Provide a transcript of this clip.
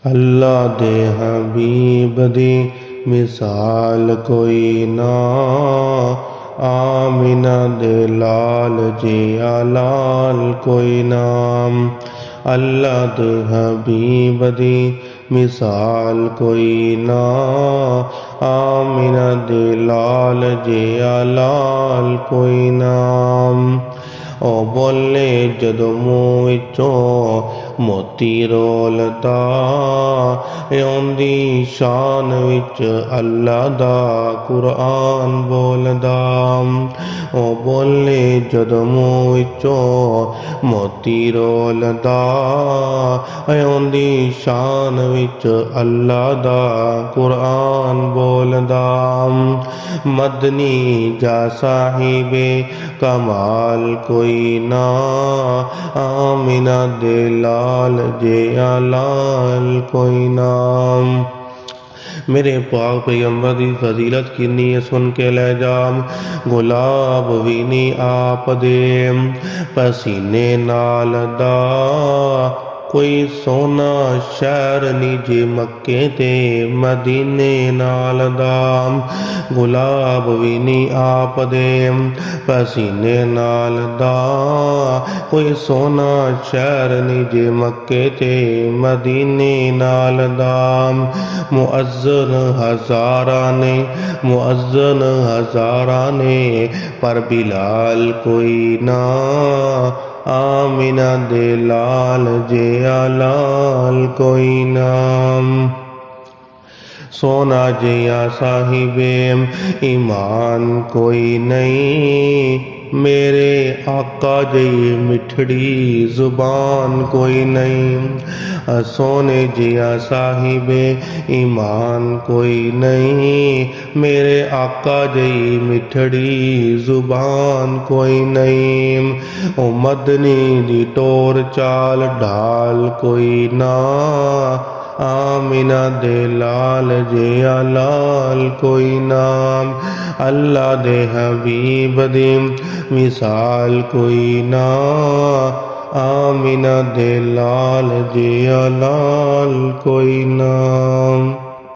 अल्लाह दे हबीब दी मिसाल कोई ना, आमिना दे लाल जिया लाल कोई नाम। अल्लाह दे हबीब दी मिसाल कोई ना, आमिना दे लाल जिया लाल कोई नाम। ओ बोले जदों मूँह विचों मोती रोलदा, औंदी शान विच अल्लाह दा कुरान बोलदा। ओ बोले जदों मूँह विचों मोती रोलदा, औंदी शान विच अल्लाह दा कुरान बोलदा। मदनी जा साहिबे कमाल कोई ना, आमिना दे लाल जिया लाल कोई नाम। मेरे पाक पैगंबर दी फजीलत किन्नी है सुन के लै जा। गुलाब भी नहीं आप दे पसीने नाल दा, कोई सोना शहर नी जे मक्के ते मदीने नाल दा। गुलाब भी नहीं आप दे पसीने नाल दा, कोई सोना शहर नी जे मक्के ते मदीने नाल दा। मुअज्जन हजारा ने, मुअज्जन हजारा ने, पर बिलाल कोई ना, आमिना दे लाल जिया लाल कोई नाम। सोना जिया साहिबे ईमान कोई नहीं, मेरे आका जी मिठड़ी जुबान कोई नहीं। सोने जिया साहिबे ईमान कोई नहीं, मेरे आका जी मिठड़ी जुबान कोई नहीं। ओ मदनी दी टोर चाल ढाल कोई ना, आमिना दे लाल जिया लाल कोई नाम। अल्लाह दे हबीब दी मिसाल कोई ना, आमिना दे लाल जिया लाल कोई नाम।